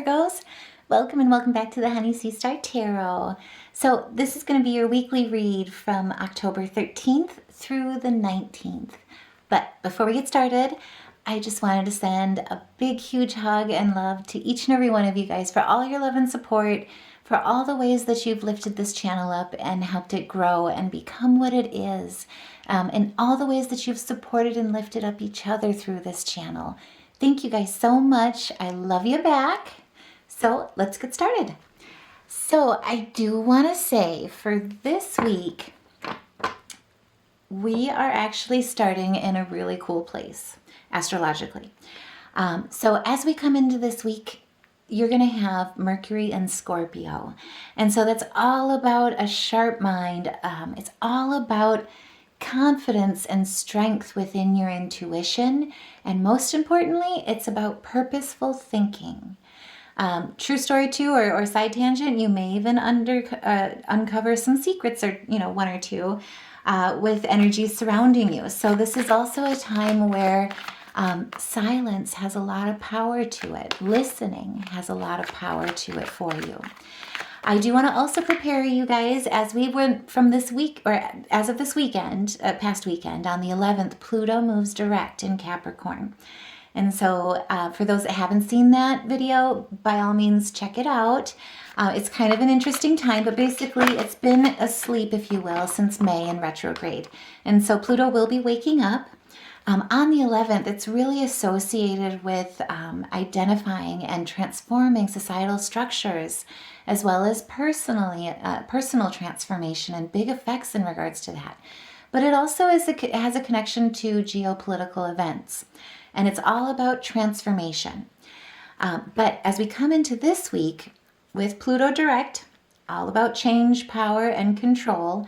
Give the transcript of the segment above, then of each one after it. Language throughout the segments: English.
Virgos. Welcome and welcome back to the Honey Sea Star Tarot. So this is going to be your weekly read from October 13th through the 19th. But before we get started, I just wanted to send a big, huge hug and love to each and every one of you guys for all your love and support, for all the ways that you've lifted this channel up and helped it grow and become what it is, and all the ways that you've supported and lifted up each other through this channel. Thank you guys so much. I love you back. So let's get started. So I do want to say for this week, we are actually starting in a really cool place, astrologically. So as we come into this week, you're going to have Mercury and Scorpio. And so that's all about a sharp mind. It's all about confidence and strength within your intuition. And most importantly, it's about purposeful thinking. True story too, or side tangent, you may even uncover some secrets or, one or two with energies surrounding you. So this is also a time where silence has a lot of power to it. Listening has a lot of power to it for you. I do want to also prepare you guys as we went from this week, or as of this weekend, past weekend, on the 11th, Pluto moves direct in Capricorn. And so for those that haven't seen that video, by all means, check it out. It's kind of an interesting time, but basically it's been asleep, if you will, since May in retrograde. And so Pluto will be waking up. On the 11th, it's really associated with identifying and transforming societal structures, as well as personal transformation and big effects in regards to that. But it also has a connection to geopolitical events, and it's all about transformation. But as we come into this week with Pluto direct, all about change, power, and control,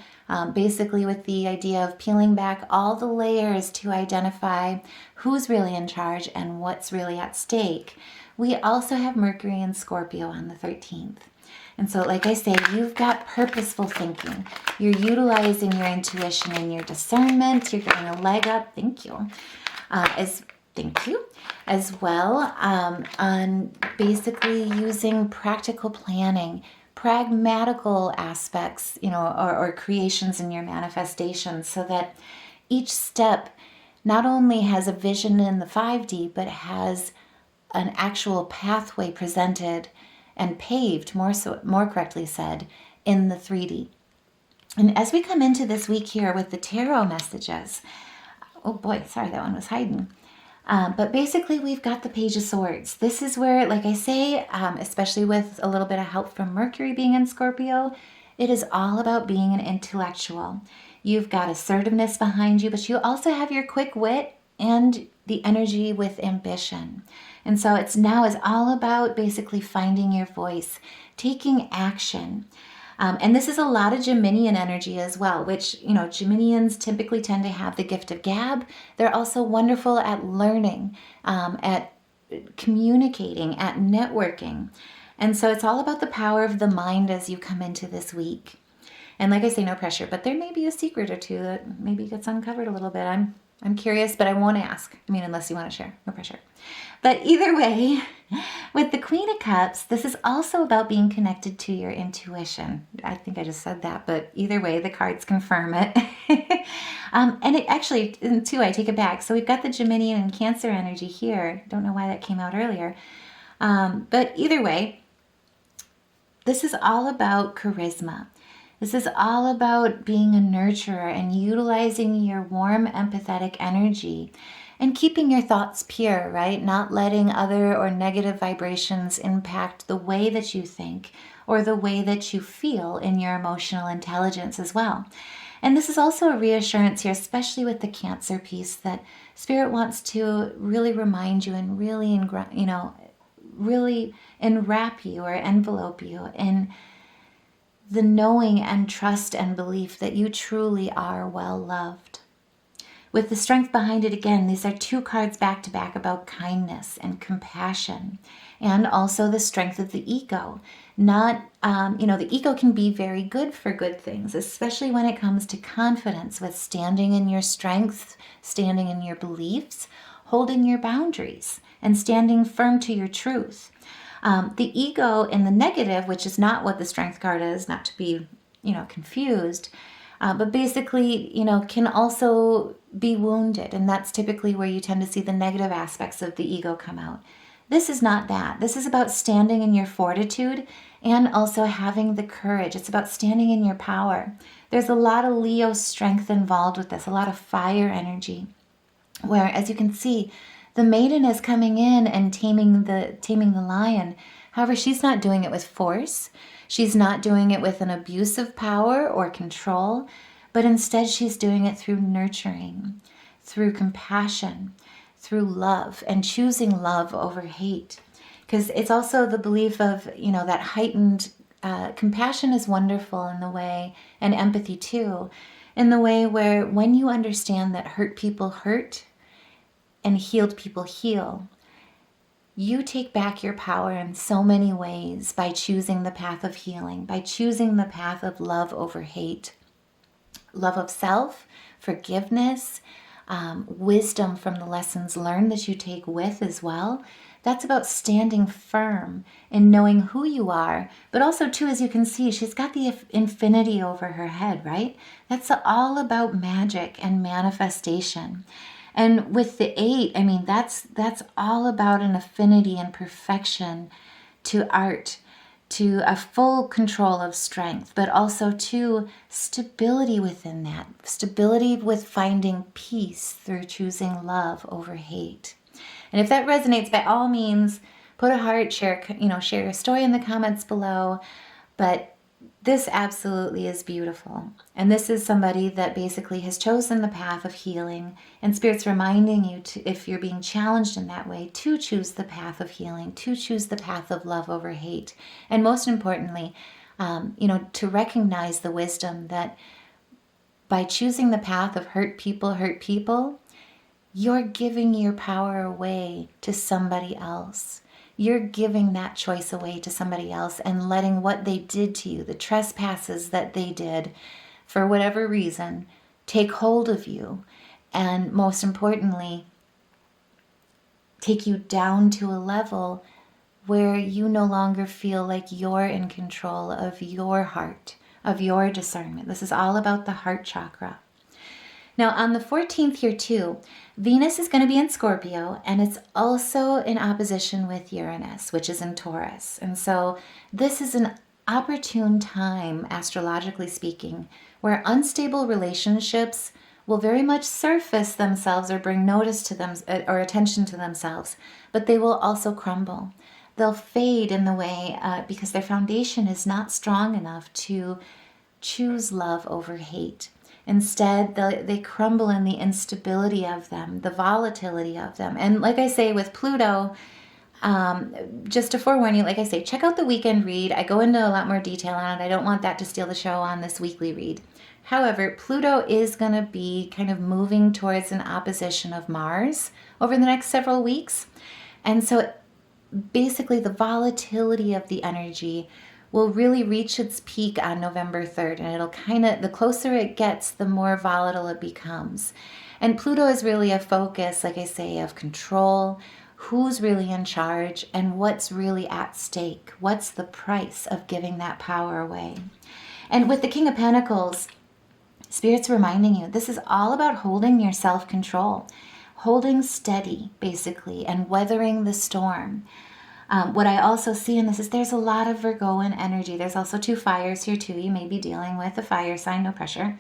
basically with the idea of peeling back all the layers to identify who's really in charge and what's really at stake. We also have Mercury and Scorpio on the 13th. And so, like I say, you've got purposeful thinking. You're utilizing your intuition and your discernment. You're getting a leg up. Thank you. As well on basically using practical planning, pragmatical aspects, or creations in your manifestations, so that each step not only has a vision in the 5D, but has an actual pathway presented and paved, more correctly said, in the 3D. And as we come into this week here with the tarot messages, oh boy, sorry, that one was hiding. But basically, we've got the Page of Swords. This is where, like I say, especially with a little bit of help from Mercury being in Scorpio, it is all about being an intellectual. You've got assertiveness behind you, but you also have your quick wit and the energy with ambition. And so it's all about basically finding your voice, taking action. And this is a lot of Geminian energy as well, which, Geminians typically tend to have the gift of gab. They're also wonderful at learning, at communicating, at networking. And so it's all about the power of the mind as you come into this week. And like I say, no pressure, but there may be a secret or two that maybe gets uncovered a little bit. I'm curious, but I won't ask. Unless you want to share, no pressure. But either way, with the Queen of Cups, this is also about being connected to your intuition. I think I just said that, but either way, the cards confirm it. And it actually, too, I take it back. So we've got the Geminian and Cancer energy here. Don't know why that came out earlier. But either way, this is all about charisma. This is all about being a nurturer and utilizing your warm, empathetic energy and keeping your thoughts pure, right? Not letting other or negative vibrations impact the way that you think or the way that you feel in your emotional intelligence as well. And this is also a reassurance here, especially with the Cancer piece, that Spirit wants to really remind you and really, really enwrap you or envelope you in the knowing and trust and belief that you truly are well loved. With the strength behind it, again, these are two cards back to back about kindness and compassion, and also the strength of the ego. The ego can be very good for good things, especially when it comes to confidence, with standing in your strength, standing in your beliefs, holding your boundaries, and standing firm to your truth. The ego in the negative, which is not what the strength card is, not to be, confused, but basically, can also be wounded. And that's typically where you tend to see the negative aspects of the ego come out. This is not that. This is about standing in your fortitude and also having the courage. It's about standing in your power. There's a lot of Leo strength involved with this, a lot of fire energy, where, as you can see, the maiden is coming in and taming the lion. However, she's not doing it with force. She's not doing it with an abuse of power or control, but instead she's doing it through nurturing, through compassion, through love, and choosing love over hate. Because it's also the belief of, that heightened compassion is wonderful in the way, and empathy too, in the way where when you understand that hurt people hurt and healed people heal, you take back your power in so many ways by choosing the path of healing, by choosing the path of love over hate, love of self, forgiveness, wisdom from the lessons learned that you take with as well. That's about standing firm and knowing who you are, but also too, as you can see, she's got the infinity over her head, right? That's all about magic and manifestation. And with the 8, that's all about an affinity and perfection to art, to a full control of strength, but also to stability within that, stability with finding peace through choosing love over hate. And if that resonates, by all means, put a heart, share your story in the comments below. But this absolutely is beautiful. And this is somebody that basically has chosen the path of healing, and Spirit's reminding you to, if you're being challenged in that way, to choose the path of healing, to choose the path of love over hate. And most importantly, to recognize the wisdom that by choosing the path of hurt people, you're giving your power away to somebody else. You're giving that choice away to somebody else and letting what they did to you, the trespasses that they did for whatever reason, take hold of you. And most importantly, take you down to a level where you no longer feel like you're in control of your heart, of your discernment. This is all about the heart chakra. Now, on the 14th here too, Venus is going to be in Scorpio, and it's also in opposition with Uranus, which is in Taurus. And so this is an opportune time, astrologically speaking, where unstable relationships will very much surface themselves or bring notice to them or attention to themselves, but they will also crumble. They'll fade in the way because their foundation is not strong enough to choose love over hate. Instead, they crumble in the instability of them, the volatility of them. And like I say, with Pluto, just to forewarn you, like I say, check out the weekend read. I go into a lot more detail on it. I don't want that to steal the show on this weekly read. However, Pluto is going to be kind of moving towards an opposition of Mars over the next several weeks. And so basically the volatility of the energy will really reach its peak on November 3rd, and it'll the closer it gets, the more volatile it becomes. And Pluto is really a focus, like I say, of control, who's really in charge, and what's really at stake. What's the price of giving that power away? And with the King of Pentacles, Spirit's reminding you, this is all about holding your self-control, holding steady, basically, and weathering the storm. What I also see in this is there's a lot of Virgoan energy. There's also 2 fires here too. You may be dealing with a fire sign, no pressure.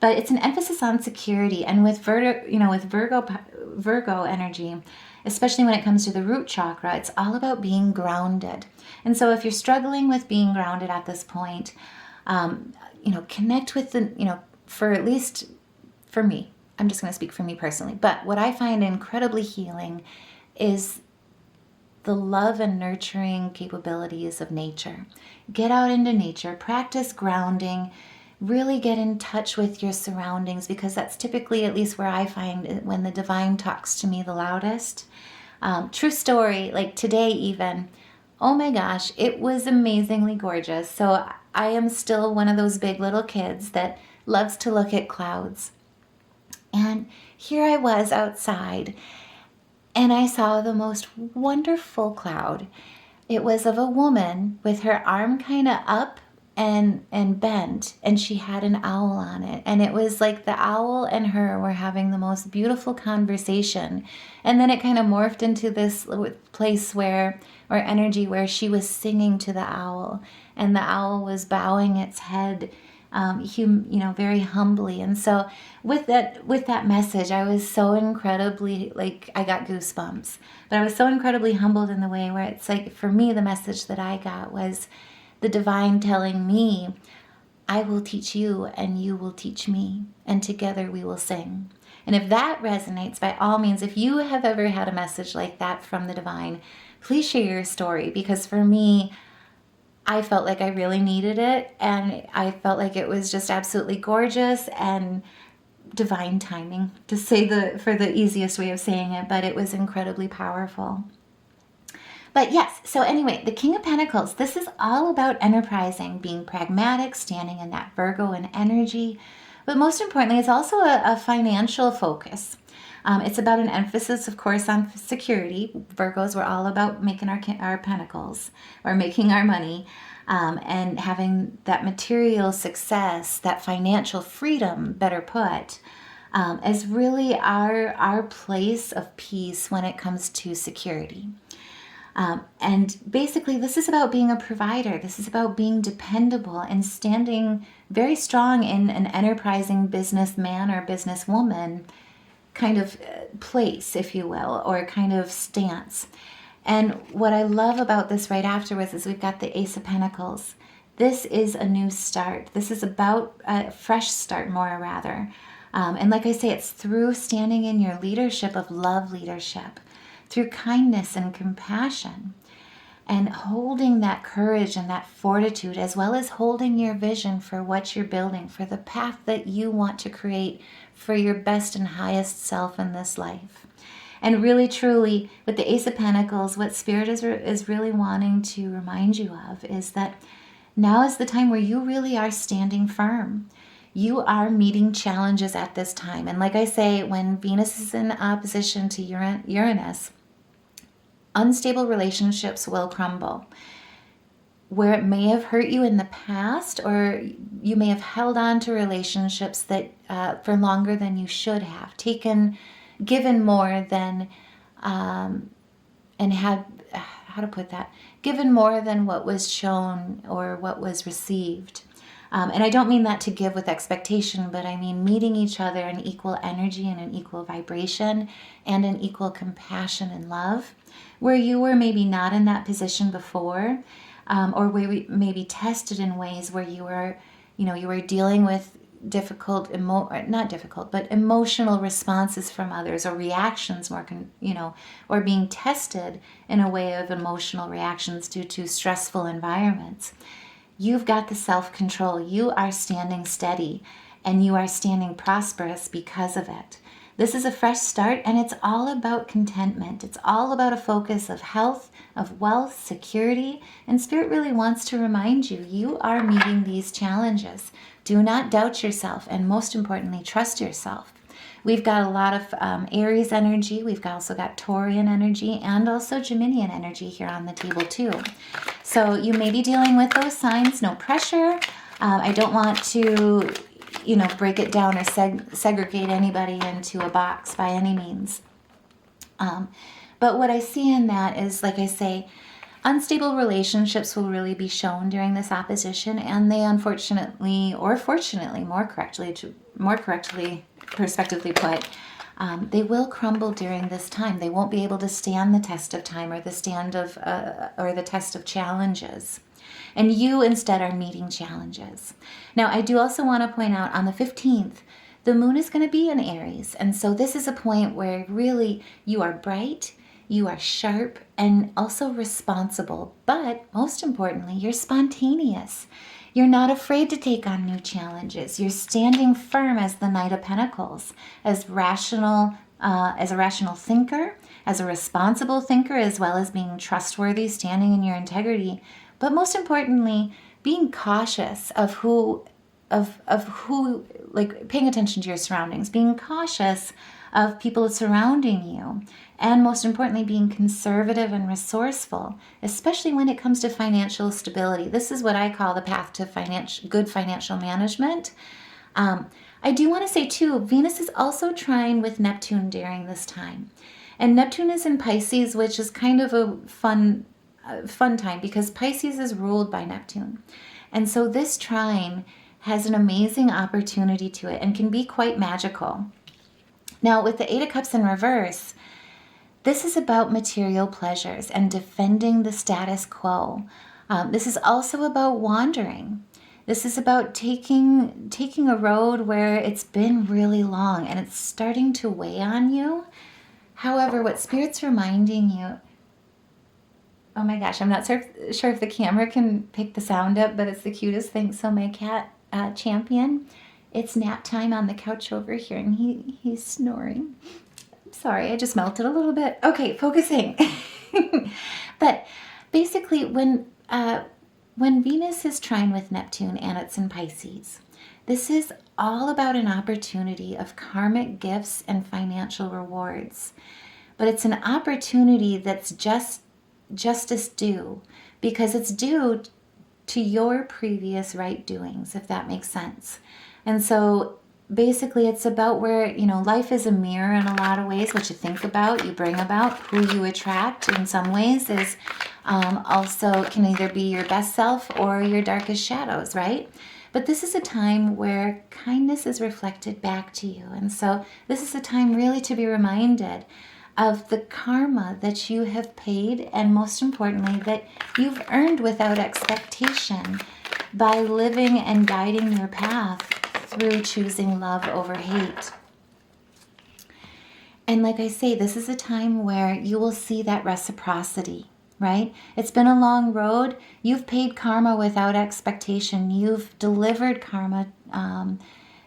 But it's an emphasis on security. And with Virgo energy, especially when it comes to the root chakra, it's all about being grounded. And so if you're struggling with being grounded at this point, connect with for at least for me, I'm just going to speak for me personally. But what I find incredibly healing is the love and nurturing capabilities of nature. Get out into nature, practice grounding, really get in touch with your surroundings, because that's typically, at least where I find it, when the divine talks to me the loudest. True story, like today even, oh my gosh, it was amazingly gorgeous. So I am still one of those big little kids that loves to look at clouds. And here I was outside, and I saw the most wonderful cloud. it was of a woman with her arm kind of up and bent, and she had an owl on it, and it was like the owl and her were having the most beautiful conversation. And then it kind of morphed into this place where, or energy where, she was singing to the owl, and the owl was bowing its head, very humbly. And so with that message, I was so incredibly, like, I got goosebumps, but I was so incredibly humbled in the way where it's like, for me, the message that I got was the divine telling me, I will teach you and you will teach me, and together we will sing. And if that resonates, by all means, if you have ever had a message like that from the divine, please share your story, because for me, I felt like I really needed it, and I felt like it was just absolutely gorgeous and divine timing, to say for the easiest way of saying it, but it was incredibly powerful. But yes, so anyway, the King of Pentacles, this is all about enterprising, being pragmatic, standing in that Virgo and energy. But most importantly, it's also a financial focus. It's about an emphasis, of course, on security. Virgos were all about making our pentacles, or making our money, and having that material success, that financial freedom, better put, as really our place of peace when it comes to security. And basically, this is about being a provider. This is about being dependable and standing very strong in an enterprising businessman or businesswoman kind of place, if you will, or kind of stance. And what I love about this right afterwards is we've got the Ace of Pentacles. This is a new start. This is about a fresh start, more rather. And like I say, it's through standing in your leadership of love leadership, through kindness and compassion, and holding that courage and that fortitude, as well as holding your vision for what you're building, for the path that you want to create for your best and highest self in this life. And really, truly, with the Ace of Pentacles, what Spirit is really wanting to remind you of is that now is the time where you really are standing firm. You are meeting challenges at this time. And like I say, when Venus is in opposition to Uranus, unstable relationships will crumble. Where it may have hurt you in the past, or you may have held on to relationships that for longer than you should have, given more than, and had, how to put that, given more than what was shown or what was received. And I don't mean that to give with expectation, but I mean meeting each other in equal energy and an equal vibration and an equal compassion and love, where you were maybe not in that position before, or where we maybe tested in ways where you were dealing with emotional responses from others, or reactions or being tested in a way of emotional reactions due to stressful environments. You've got the self-control. You are standing steady, and you are standing prosperous because of it. This is a fresh start, and it's all about contentment. It's all about a focus of health, of wealth, security, and Spirit really wants to remind you, you are meeting these challenges. Do not doubt yourself, and most importantly, trust yourself. We've got a lot of Aries energy. We've also got Taurian energy, and also Geminian energy here on the table too. So you may be dealing with those signs. No pressure. I don't want to, break it down or segregate anybody into a box by any means. But what I see in that is, like I say, unstable relationships will really be shown during this opposition, and they unfortunately, or fortunately, more correctly, prospectively put, they will crumble during this time. They won't be able to stand the test of time, or the test of challenges. And you instead are meeting challenges. Now, I do also want to point out on the 15th, the moon is going to be in Aries. And so this is a point where really you are bright, you are sharp, and also responsible. But most importantly, you're spontaneous. You're not afraid to take on new challenges. You're standing firm as the Knight of Pentacles, as a rational thinker, as a responsible thinker, as well as being trustworthy, standing in your integrity. But most importantly, being cautious of who, like paying attention to your surroundings, being cautious of people surrounding you, and most importantly, being conservative and resourceful, especially when it comes to financial stability. This is what I call the path to good financial management. I do want to say too, Venus is also trine with Neptune during this time. And Neptune is in Pisces, which is kind of a fun time because Pisces is ruled by Neptune. And so this trine has an amazing opportunity to it and can be quite magical. Now, with the Eight of Cups in reverse, this is about material pleasures and defending the status quo. This is also about wandering. This is about taking a road where it's been really long and it's starting to weigh on you. However, what Spirit's reminding you, oh my gosh, I'm not sure if the camera can pick the sound up, but it's the cutest thing. So my cat, Champion, it's nap time on the couch over here and he's snoring. Sorry, I just melted a little bit. Okay, focusing. But basically, when Venus is trine with Neptune and it's in Pisces, this is all about an opportunity of karmic gifts and financial rewards. But it's an opportunity that's justice due, because it's due to your previous right doings, if that makes sense. And so basically it's about where, life is a mirror in a lot of ways. What you think about, you bring about. Who you attract in some ways is also can either be your best self or your darkest shadows, right? But this is a time where kindness is reflected back to you. And so this is a time really to be reminded of the karma that you have paid, and most importantly, that you've earned without expectation by living and guiding your path through choosing love over hate. And like I say, this is a time where you will see that reciprocity, right? It's been a long road. You've paid karma without expectation. You've delivered karma.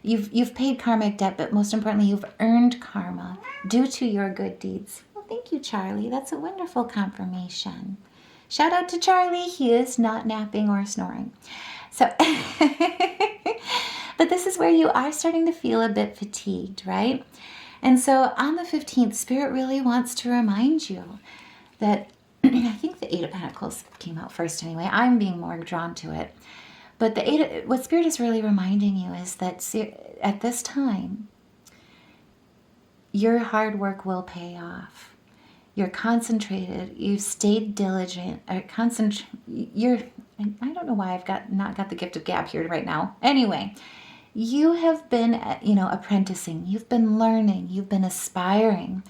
You've paid karmic debt, but most importantly, you've earned karma due to your good deeds. Well, thank you, Charlie. That's a wonderful confirmation. Shout out to Charlie. He is not napping or snoring. So, but this is where you are starting to feel a bit fatigued, right? And so on the 15th, Spirit really wants to remind you that I think the Eight of Pentacles came out first anyway. I'm being more drawn to it. But what Spirit is really reminding you is that at this time, your hard work will pay off. You're concentrated. You've stayed diligent. I don't know why I've not got the gift of gab here right now. Anyway, you have been, apprenticing. You've been learning. You've been aspiring,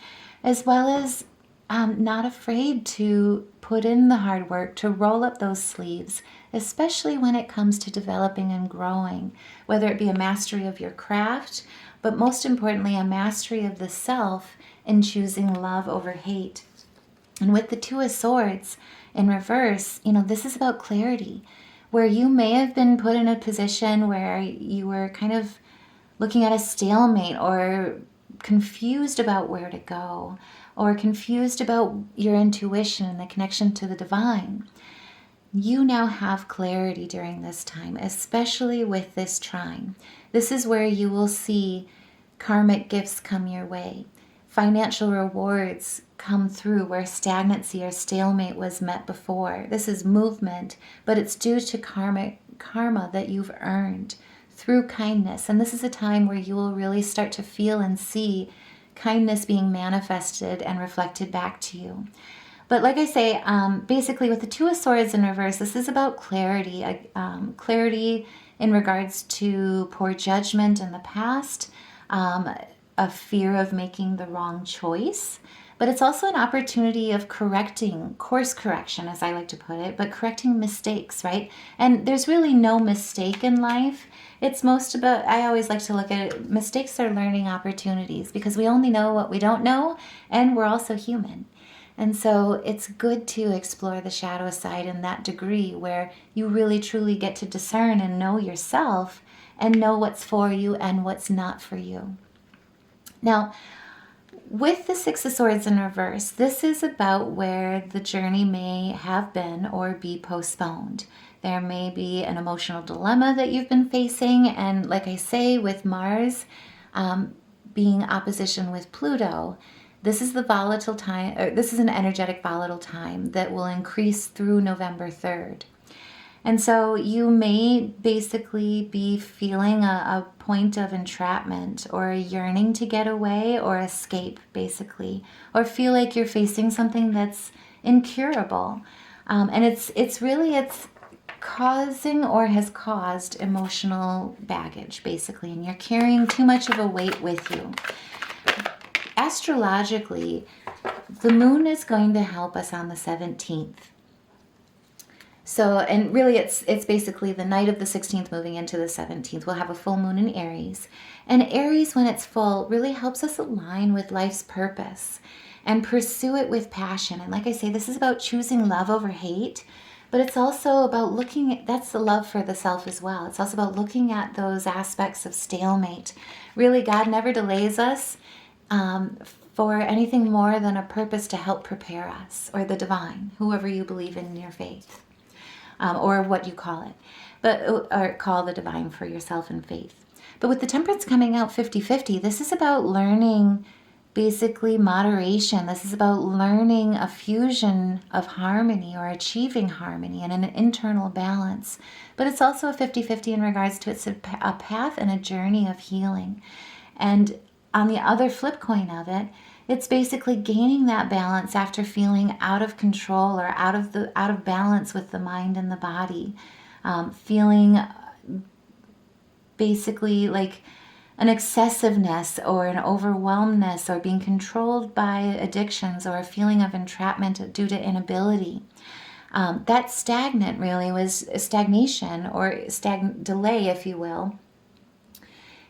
as well as not afraid to put in the hard work, to roll up those sleeves, especially when it comes to developing and growing, whether it be a mastery of your craft, but most importantly, a mastery of the self in choosing love over hate. And with the Two of Swords in reverse, this is about clarity, where you may have been put in a position where you were kind of looking at a stalemate or confused about where to go, or confused about your intuition and the connection to the divine. You now have clarity during this time, especially with this trine. This is where you will see karmic gifts come your way. Financial rewards come through where stagnancy or stalemate was met before. This is movement, but it's due to karma that you've earned through kindness. And this is a time where you will really start to feel and see kindness being manifested and reflected back to you. But like I say, basically with the Two of Swords in reverse, this is about clarity. Clarity in regards to poor judgment in the past, a fear of making the wrong choice. But it's also an opportunity of course correction, as I like to put it, but correcting mistakes, right? And there's really no mistake in life. It's most about, I always like to look at it, mistakes are learning opportunities, because we only know what we don't know, and we're also human. And so it's good to explore the shadow side in that degree where you really truly get to discern and know yourself and know what's for you and what's not for you. Now, with the Six of Swords in reverse, this is about where the journey may have been or be postponed. There may be an emotional dilemma that you've been facing, and like I say, with Mars, being opposition with Pluto, this is the volatile time, or this is an energetic volatile time that will increase through November 3rd. And so you may basically be feeling a point of entrapment or a yearning to get away or escape, basically, or feel like you're facing something that's incurable. And it's causing or has caused emotional baggage, basically, and you're carrying too much of a weight with you. Astrologically, the moon is going to help us on the 17th. So, and really it's basically the night of the 16th moving into the 17th. We'll have a full moon in Aries. And Aries, when it's full, really helps us align with life's purpose and pursue it with passion. And like I say, this is about choosing love over hate, but it's also about looking at, that's the love for the self as well. It's also about looking at those aspects of stalemate. Really, God never delays us for anything more than a purpose to help prepare us, or the divine, whoever you believe in your faith. Or what you call it, or call the divine for yourself in faith. But with the Temperance coming out 50-50, this is about learning basically moderation. This is about learning a fusion of harmony or achieving harmony and an internal balance. But it's also a 50-50 in regards to it's a path and a journey of healing. And on the other flip coin of it, it's basically gaining that balance after feeling out of control or out of balance with the mind and the body. Feeling basically like an excessiveness or an overwhelmness or being controlled by addictions or a feeling of entrapment due to inability. That stagnant really was stagnation or delay, if you will,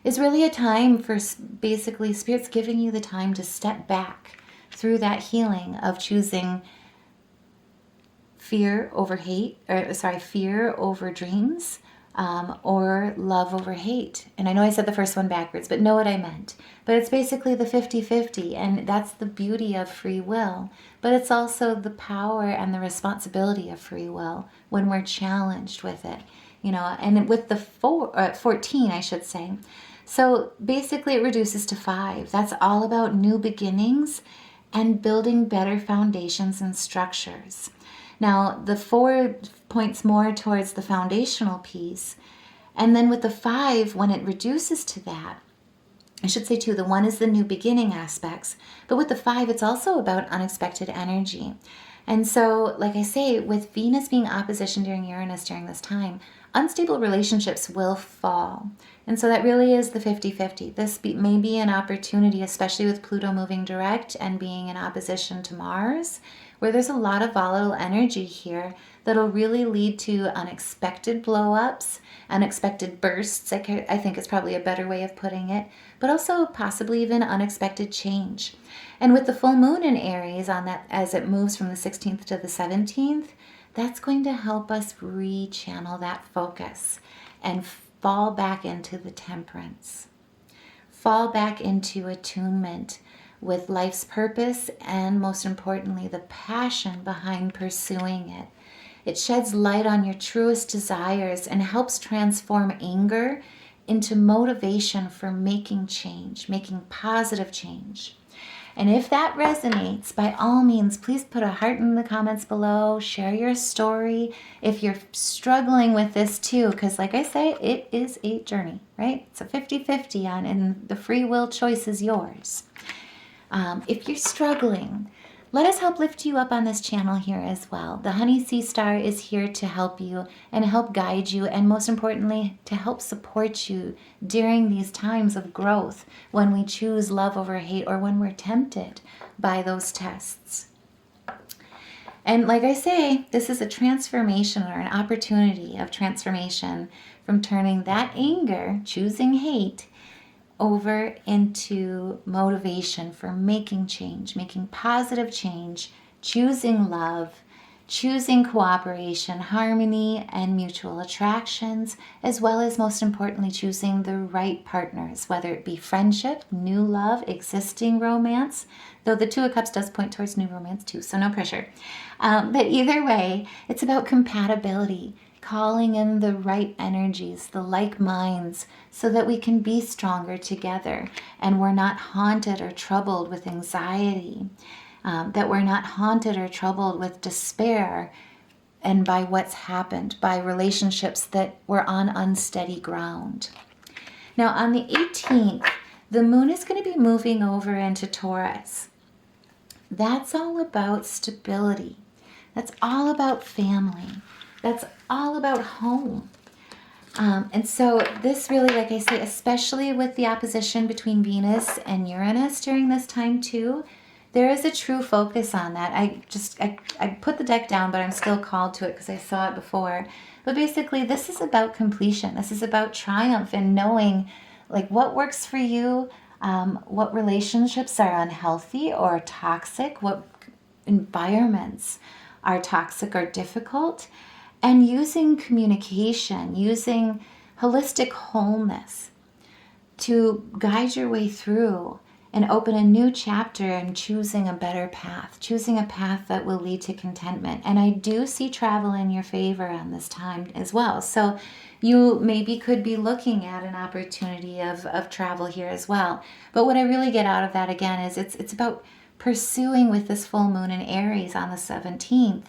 is really a time for basically Spirit's giving you the time to step back through that healing of choosing fear over dreams, or love over hate. And I know I said the first one backwards, but know what I meant. But it's basically the 50-50, and that's the beauty of free will. But it's also the power and the responsibility of free will when we're challenged with it. And with the 14, I should say. So basically it reduces to 5. That's all about new beginnings and building better foundations and structures. Now, the 4 points more towards the foundational piece. And then with the 5, when it reduces to that, I should say too, the 1 is the new beginning aspects. But with the 5, it's also about unexpected energy. And so, like I say, with Venus being opposition during Uranus during this time, unstable relationships will fall. And so that really is the 50-50. This may be an opportunity, especially with Pluto moving direct and being in opposition to Mars, where there's a lot of volatile energy here that'll really lead to unexpected blow-ups, unexpected bursts, I think is probably a better way of putting it, but also possibly even unexpected change. And with the full moon in Aries on that, as it moves from the 16th to the 17th, that's going to help us re-channel that focus and fall back into the temperance. Fall back into attunement with life's purpose and, most importantly, the passion behind pursuing it. It sheds light on your truest desires and helps transform anger into motivation for making change, making positive change. And if that resonates, by all means, please put a heart in the comments below. Share your story if you're struggling with this too, because like I say, it is a journey, right? It's a 50-50 and the free will choice is yours. If you're struggling, let us help lift you up on this channel here as well. The Honey Sea Star is here to help you and help guide you, and most importantly, to help support you during these times of growth when we choose love over hate or when we're tempted by those tests. And like I say, this is a transformation or an opportunity of transformation from turning that anger, choosing hate, over into motivation for making change, making positive change, choosing love, choosing cooperation, harmony, and mutual attractions, as well as, most importantly, choosing the right partners, whether it be friendship, new love, existing romance, though the Two of Cups does point towards new romance too, so no pressure. But either way, it's about compatibility. calling in the right energies, the like minds, so that we can be stronger together and we're not haunted or troubled with anxiety, that we're not haunted or troubled with despair and by what's happened, by relationships that were on unsteady ground. Now on the 18th, the moon is going to be moving over into Taurus. That's all about stability. That's all about family. That's all about home. And so this really, like I say, especially with the opposition between Venus and Uranus during this time too, there is a true focus on that. I put the deck down, but I'm still called to it because I saw it before. But basically, this is about completion. This is about triumph and knowing like what works for you, what relationships are unhealthy or toxic, what environments are toxic or difficult, and using communication, using holistic wholeness to guide your way through and open a new chapter and choosing a better path, choosing a path that will lead to contentment. And I do see travel in your favor on this time as well. So you maybe could be looking at an opportunity of travel here as well. But what I really get out of that again is it's about pursuing with this full moon in Aries on the 17th,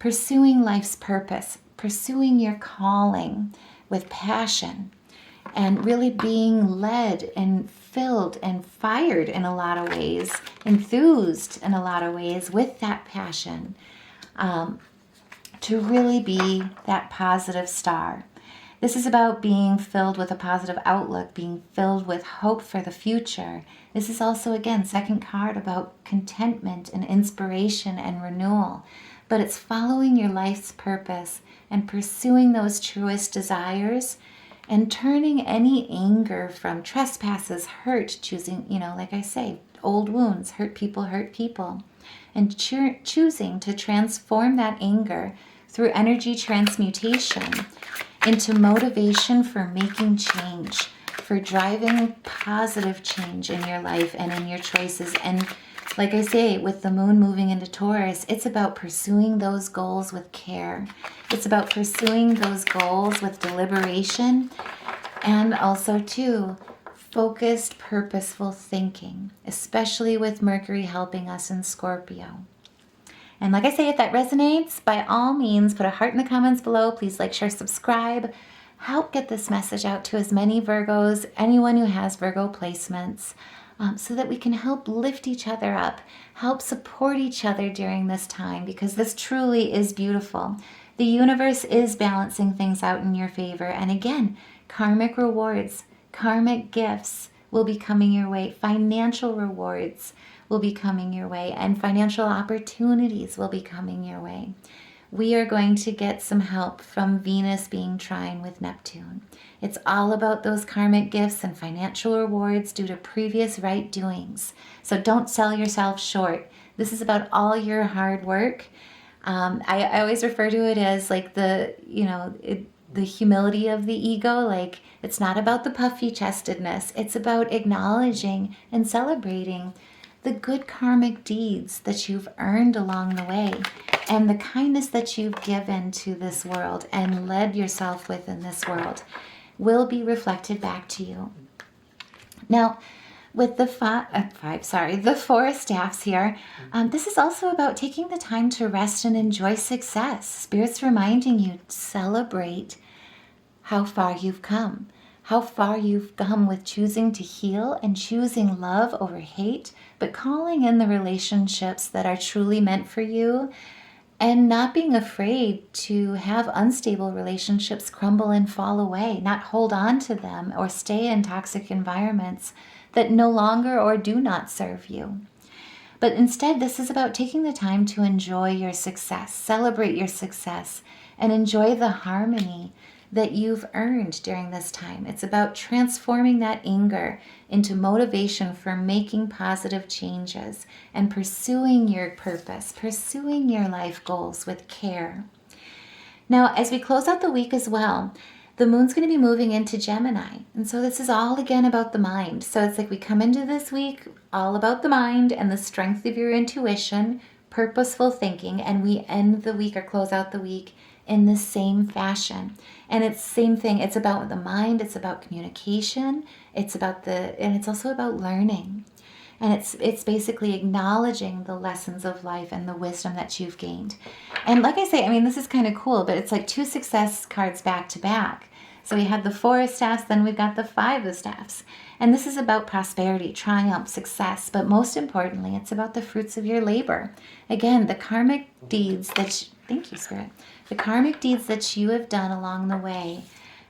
pursuing life's purpose, pursuing your calling with passion, and really being led and filled and fired in a lot of ways, enthused in a lot of ways with that passion, to really be that positive star. This is about being filled with a positive outlook, being filled with hope for the future. This is also, again, second card about contentment and inspiration and renewal. But it's following your life's purpose and pursuing those truest desires and turning any anger from trespasses, hurt, choosing, like I say, old wounds, hurt people, and choosing to transform that anger through energy transmutation into motivation for making change, for driving positive change in your life and in your choices. And like I say, with the moon moving into Taurus, it's about pursuing those goals with care. It's about pursuing those goals with deliberation and also, too, focused, purposeful thinking, especially with Mercury helping us in Scorpio. And like I say, if that resonates, by all means, put a heart in the comments below. Please like, share, subscribe. Help get this message out to as many Virgos, anyone who has Virgo placements, so that we can help lift each other up, help support each other during this time, because this truly is beautiful. The universe is balancing things out in your favor. And again, karmic rewards, karmic gifts will be coming your way. Financial rewards will be coming your way, and financial opportunities will be coming your way. We are going to get some help from Venus being trine with Neptune. It's all about those karmic gifts and financial rewards due to previous right doings. So don't sell yourself short. This is about all your hard work. I always refer to it as like the humility of the ego. Like, it's not about the puffy chestedness. It's about acknowledging and celebrating the good karmic deeds that you've earned along the way and the kindness that you've given to this world and led yourself within this world will be reflected back to you. Now, with the the four staffs here, this is also about taking the time to rest and enjoy success. Spirit's reminding you to celebrate how far you've come. How far you've come with choosing to heal and choosing love over hate, but calling in the relationships that are truly meant for you and not being afraid to have unstable relationships crumble and fall away, not hold on to them or stay in toxic environments that no longer or do not serve you. But instead, this is about taking the time to enjoy your success, celebrate your success, and enjoy the harmony that you've earned during this time. It's about transforming that anger into motivation for making positive changes and pursuing your purpose, pursuing your life goals with care. Now, as we close out the week as well, the moon's going to be moving into Gemini. And so this is all again about the mind. So it's like we come into this week all about the mind and the strength of your intuition, purposeful thinking, and we end the week or close out the week in the same fashion. And it's the same thing. It's about the mind. It's about communication. And it's also about learning. And it's basically acknowledging the lessons of life and the wisdom that you've gained. And like I say, I mean, this is kind of cool, but it's like 2 success cards back to back. So we had the 4 of staffs, then we've got the 5 of staffs. And this is about prosperity, triumph, success, but most importantly, it's about the fruits of your labor. Again, the karmic deeds thank you, Spirit. The karmic deeds that you have done along the way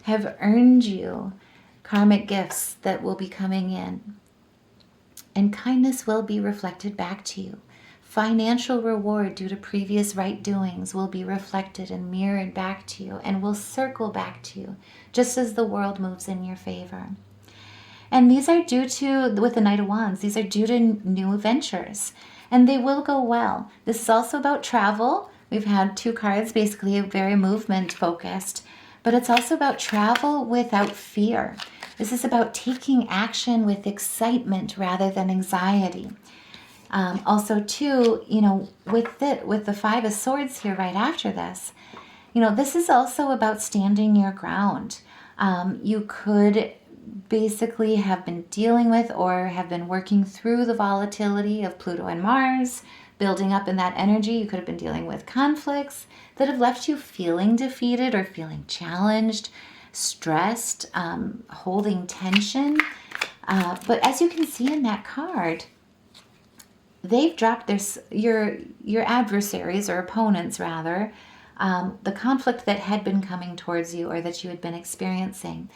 have earned you karmic gifts that will be coming in. And kindness will be reflected back to you. Financial reward due to previous right doings will be reflected and mirrored back to you and will circle back to you, just as the world moves in your favor. And these are due to, with the Knight of Wands, these are due to new ventures. And they will go well. This is also about travel. We've had 2 cards, basically very movement focused. But it's also about travel without fear. This is about taking action with excitement rather than anxiety. Also, too, with the 5 of Swords here right after this, this is also about standing your ground. You could basically have been dealing with or have been working through the volatility of Pluto and Mars, building up in that energy. You could have been dealing with conflicts that have left you feeling defeated or feeling challenged, stressed, holding tension. But as you can see in that card, they've dropped your adversaries or opponents rather, the conflict that had been coming towards you or that you had been experiencing.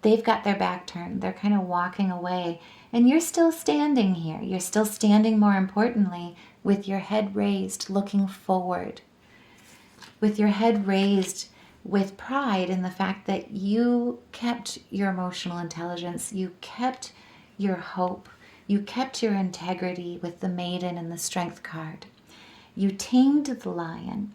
They've got their back turned. They're kind of walking away. And you're still standing here. You're still standing, more importantly, with your head raised, looking forward. With your head raised with pride in the fact that you kept your emotional intelligence. You kept your hope. You kept your integrity with the Maiden and the Strength card. You tamed the lion.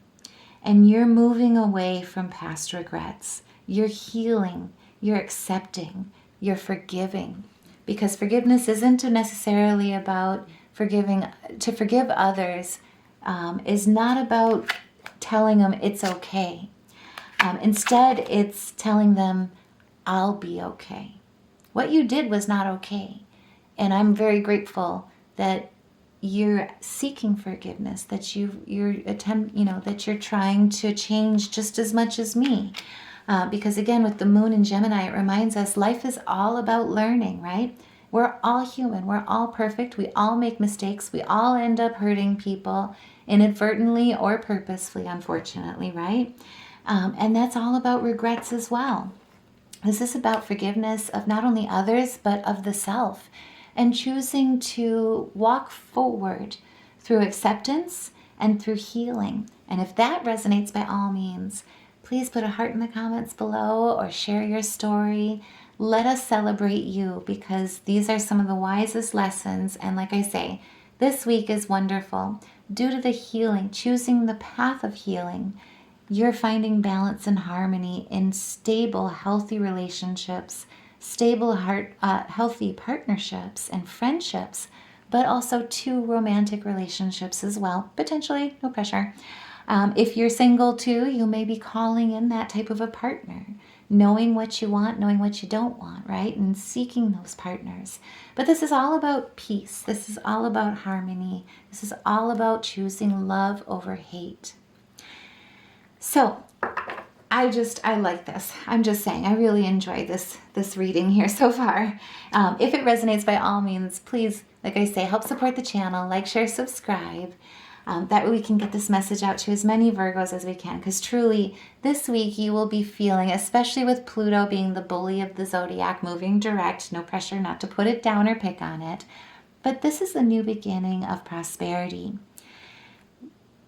And you're moving away from past regrets. You're healing. You're accepting, you're forgiving, because forgiveness isn't necessarily about forgiving. To forgive others is not about telling them it's okay. Instead, it's telling them, I'll be okay. What you did was not okay. And I'm very grateful that you're seeking forgiveness, that that you're trying to change just as much as me. Because again, with the moon in Gemini, it reminds us life is all about learning, right? We're all human. We're all perfect. We all make mistakes. We all end up hurting people inadvertently or purposefully, unfortunately, right? And that's all about regrets as well. This is about forgiveness of not only others, but of the self, and choosing to walk forward through acceptance and through healing. And if that resonates, by all means, please put a heart in the comments below or share your story. Let us celebrate you, because these are some of the wisest lessons. And like I say, this week is wonderful. Due to the healing, choosing the path of healing, you're finding balance and harmony in stable, healthy relationships, stable, healthy partnerships and friendships, but also 2 romantic relationships as well. Potentially, no pressure. If you're single too, you may be calling in that type of a partner, knowing what you want, knowing what you don't want, right? And seeking those partners. But this is all about peace. This is all about harmony. This is all about choosing love over hate. So I like this. I'm just saying, I really enjoy this reading here so far. If it resonates, by all means, please, like I say, help support the channel, like, share, subscribe. That way we can get this message out to as many Virgos as we can, because truly this week you will be feeling, especially with Pluto being the bully of the zodiac, moving direct, no pressure not to put it down or pick on it, but this is the new beginning of prosperity.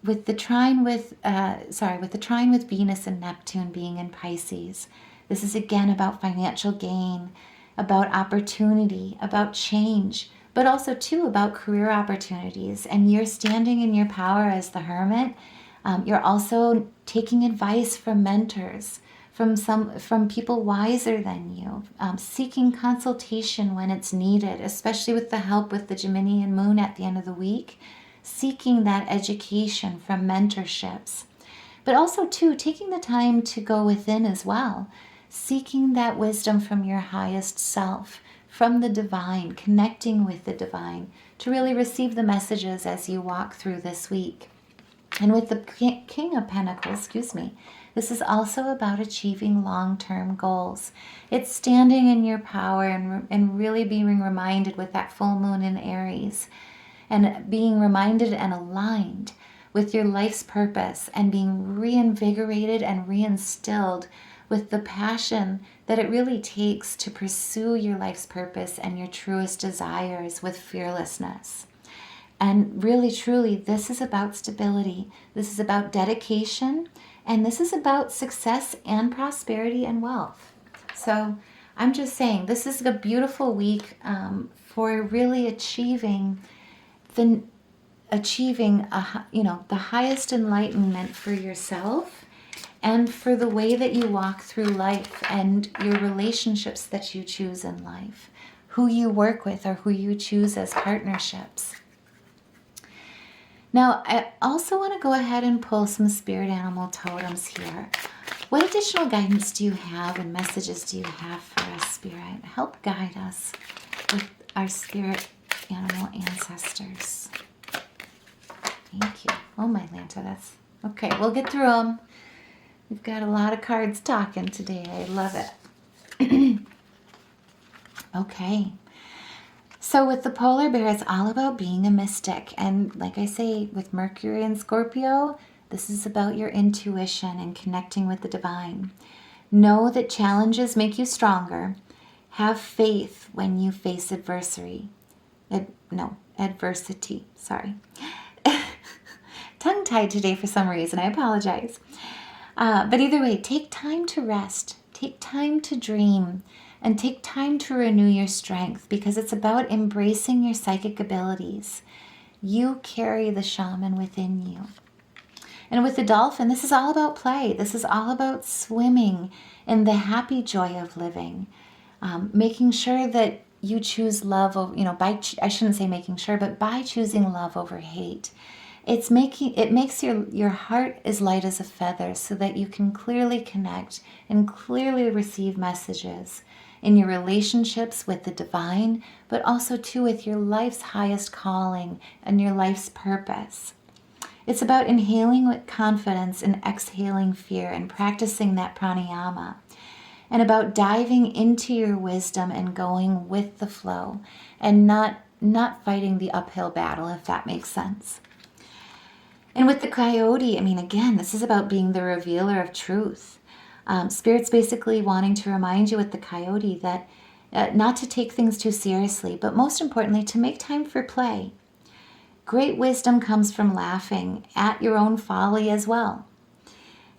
With the trine with Venus and Neptune being in Pisces, this is again about financial gain, about opportunity, about change, but also too about career opportunities. And you're standing in your power as the Hermit. You're also taking advice from mentors, from people wiser than you, seeking consultation when it's needed, especially with the help with the Gemini and Moon at the end of the week, seeking that education from mentorships. but also too, taking the time to go within as well, seeking that wisdom from your highest self, from the divine, connecting with the divine, to really receive the messages as you walk through this week. And with the King of Pentacles, this is also about achieving long-term goals. It's standing in your power and really being reminded with that full moon in Aries, and being reminded and aligned with your life's purpose, and being reinvigorated and reinstilled with the passion that it really takes to pursue your life's purpose and your truest desires with fearlessness. And really, truly, this is about stability. This is about dedication. And this is about success and prosperity and wealth. So I'm just saying, this is a beautiful week for really achieving the highest enlightenment for yourself, and for the way that you walk through life and your relationships that you choose in life, who you work with or who you choose as partnerships. Now, I also want to go ahead and pull some spirit animal totems here. What additional guidance do you have and messages do you have for us, Spirit? Help guide us with our spirit animal ancestors. Thank you. Oh, my Lanta, that's... Okay, we'll get through them. We've got a lot of cards talking today. I love it. Okay. So with the polar bear, it's all about being a mystic. And like I say, with Mercury and Scorpio, this is about your intuition and connecting with the divine. Know that challenges make you stronger. Have faith when you face adversity. Sorry. Tongue-tied today for some reason. I apologize. But either way, take time to rest. Take time to dream. And take time to renew your strength, because it's about embracing your psychic abilities. You carry the shaman within you. And with the dolphin, this is all about play. This is all about swimming in the happy joy of living. Making sure that you choose love over, I shouldn't say making sure, but by choosing love over hate. It makes your heart as light as a feather, so that you can clearly connect and clearly receive messages in your relationships with the divine, but also too with your life's highest calling and your life's purpose. It's about inhaling with confidence and exhaling fear, and practicing that pranayama, and about diving into your wisdom and going with the flow, and not fighting the uphill battle, if that makes sense. And with the coyote, again, this is about being the revealer of truth. Spirit's basically wanting to remind you with the coyote that not to take things too seriously, but most importantly, to make time for play. Great wisdom comes from laughing at your own folly as well.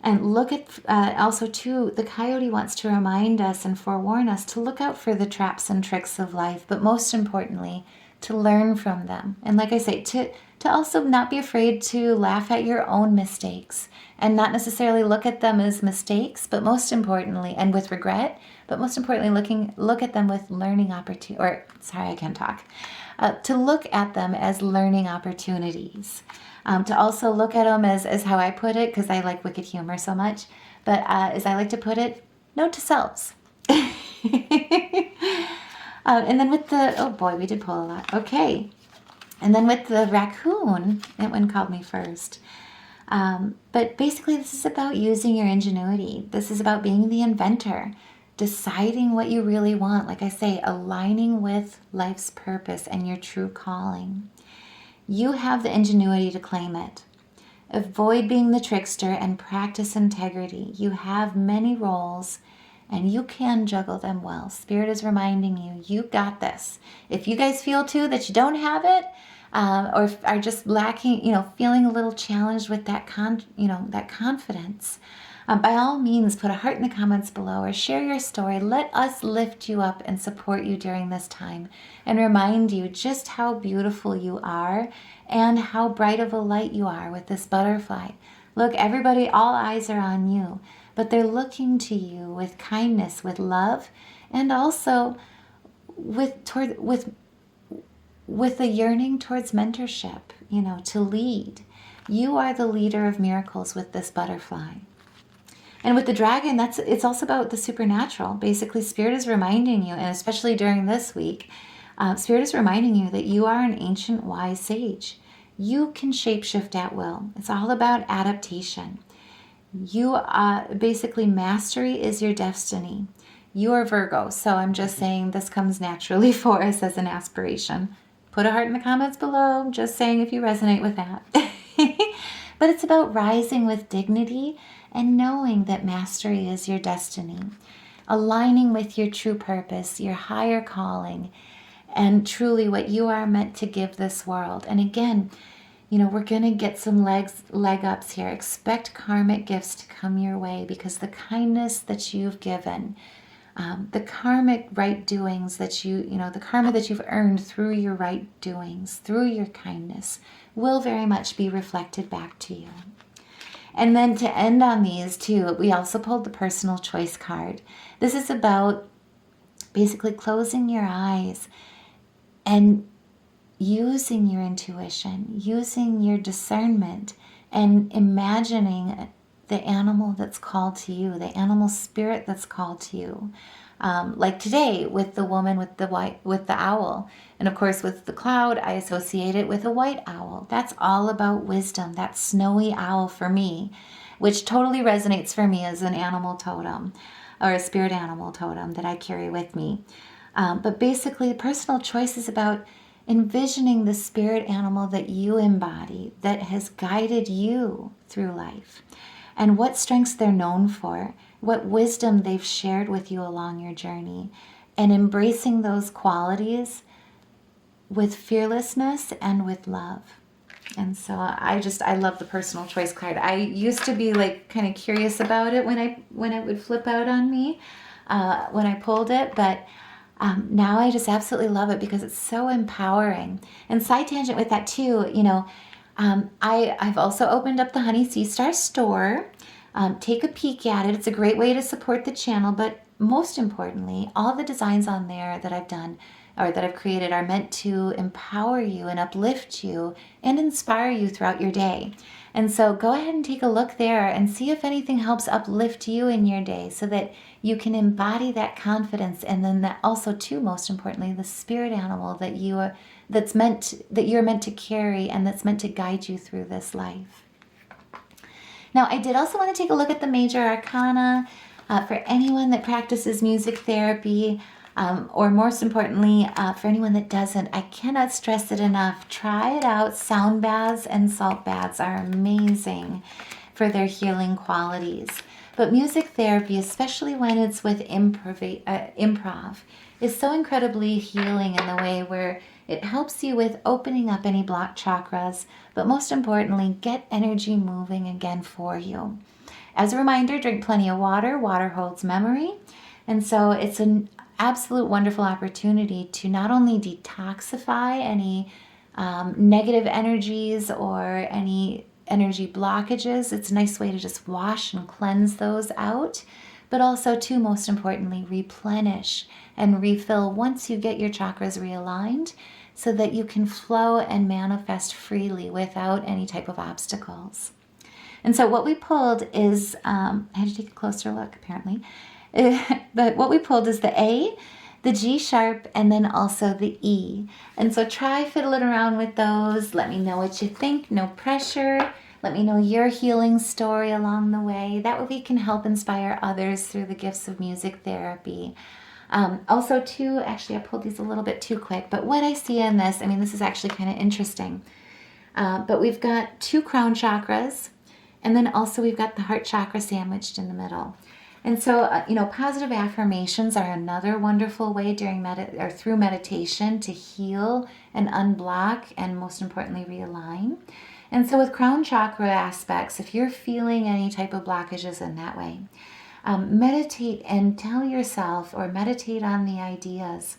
And look at, also too, the coyote wants to remind us and forewarn us to look out for the traps and tricks of life, but most importantly, to learn from them. And like I say, to also not be afraid to laugh at your own mistakes, and not necessarily look at them as mistakes, but most importantly, and with regret, but most importantly, look at them with learning opportunity, to look at them as learning opportunities. To also look at them as how I put it, because I like wicked humor so much, but as I like to put it, note to selves. And then with the, oh boy, we did pull a lot. Okay. And then with the raccoon, that one called me first. But basically, this is about using your ingenuity. This is about being the inventor, deciding what you really want. Like I say, aligning with life's purpose and your true calling. You have the ingenuity to claim it. Avoid being the trickster and practice integrity. You have many roles, and you can juggle them well. Spirit is reminding you, you got this. If you guys feel too that you don't have it, or are just lacking, feeling a little challenged with that confidence, by all means, put a heart in the comments below or share your story. Let us lift you up and support you during this time, and remind you just how beautiful you are and how bright of a light you are with this butterfly. Look, everybody, all eyes are on you, but they're looking to you with kindness, with love, and also with a yearning towards mentorship, to lead. You are the leader of miracles with this butterfly. And with the dragon, it's also about the supernatural. Basically, Spirit is reminding you, and especially during this week, Spirit is reminding you that you are an ancient wise sage. You can shapeshift at will. It's all about adaptation. You basically, mastery is your destiny. You are Virgo, so I'm just saying this comes naturally for us as an aspiration. Put a heart in the comments below, just saying if you resonate with that. But it's about rising with dignity and knowing that mastery is your destiny. Aligning with your true purpose, your higher calling, and truly what you are meant to give this world. And again, we're going to get some leg ups here. Expect karmic gifts to come your way, because the kindness that you've given, the karmic right doings that the karma that you've earned through your right doings, through your kindness, will very much be reflected back to you. And then to end on these too, we also pulled the personal choice card. This is about basically closing your eyes and using your intuition, using your discernment, and imagining the animal that's called to you, the animal spirit that's called to you. Like today with the woman with the owl. And of course with the cloud, I associate it with a white owl. That's all about wisdom, that snowy owl for me, which totally resonates for me as an animal totem, or a spirit animal totem that I carry with me. But basically, personal choice is about envisioning the spirit animal that you embody, that has guided you through life, and what strengths they're known for, what wisdom they've shared with you along your journey, and embracing those qualities with fearlessness and with love. And so I love the personal choice card. I used to be like kind of curious about it when it would flip out on me when I pulled it, but now I just absolutely love it because it's so empowering. And side tangent with that too, I've also opened up the Honey Sea Star store. Take a peek at it. It's a great way to support the channel, but most importantly, all the designs on there that I've done or that I've created are meant to empower you and uplift you and inspire you throughout your day. And so go ahead and take a look there and see if anything helps uplift you in your day so that you can embody that confidence, and then that also too, most importantly, the spirit animal that you're meant to carry and that's meant to guide you through this life. Now, I did also want to take a look at the Major Arcana for anyone that practices music therapy, or most importantly, for anyone that doesn't. I cannot stress it enough. Try it out. Sound baths and salt baths are amazing for their healing qualities. But music therapy, especially when it's with improv, is so incredibly healing in the way where it helps you with opening up any blocked chakras, but most importantly, get energy moving again for you. As a reminder, drink plenty of water. Water holds memory. And so it's an absolute wonderful opportunity to not only detoxify any negative energies or any energy blockages. It's a nice way to just wash and cleanse those out, but also too, most importantly, replenish and refill once you get your chakras realigned so that you can flow and manifest freely without any type of obstacles. And so what we pulled is, I had to take a closer look apparently, but what we pulled is the A, the G sharp, and then also the E. And so try fiddling around with those. Let me know what you think. No pressure. Let me know your healing story along the way. That way we can help inspire others through the gifts of music therapy. Also too, actually I pulled these a little bit too quick, but what I see in this, this is actually kind of interesting. But we've got 2 crown chakras, and then also we've got the heart chakra sandwiched in the middle. And so, positive affirmations are another wonderful way through meditation to heal and unblock and most importantly realign. And so with crown chakra aspects, if you're feeling any type of blockages in that way, meditate and tell yourself or meditate on the ideas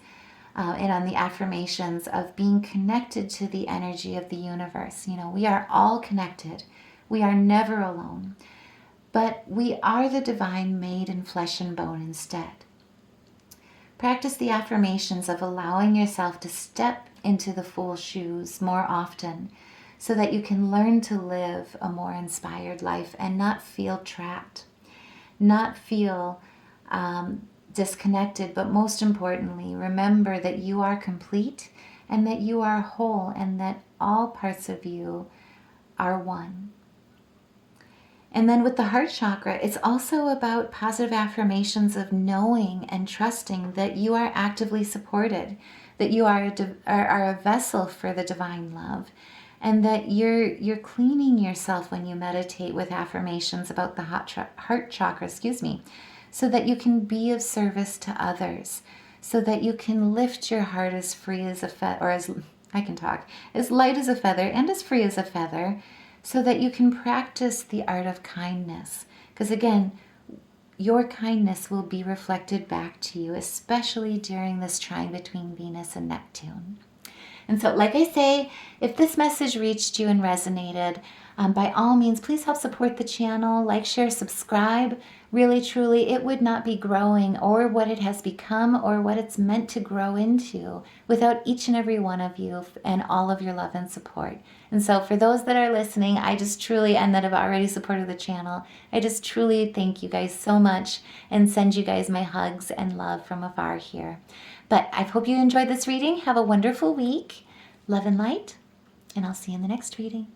and on the affirmations of being connected to the energy of the universe. We are all connected. We are never alone. But we are the divine made in flesh and bone instead. Practice the affirmations of allowing yourself to step into the Fool's shoes more often so that you can learn to live a more inspired life and not feel trapped, not feel disconnected, but most importantly, remember that you are complete and that you are whole and that all parts of you are one. And then with the heart chakra, it's also about positive affirmations of knowing and trusting that you are actively supported, that you are a vessel for the divine love, and that you're cleaning yourself when you meditate with affirmations about the heart chakra, so that you can be of service to others, so that you can lift your heart as free as a feather, or as light as a feather and as free as a feather, so that you can practice the art of kindness. Because again, your kindness will be reflected back to you, especially during this trine between Venus and Neptune. And so, like I say, if this message reached you and resonated, by all means, please help support the channel, like, share, subscribe. Really, truly, it would not be growing or what it has become or what it's meant to grow into without each and every one of you and all of your love and support. And so for those that are listening, I just truly, and that have already supported the channel, I just truly thank you guys so much and send you guys my hugs and love from afar here. But I hope you enjoyed this reading. Have a wonderful week. Love and light, and I'll see you in the next reading.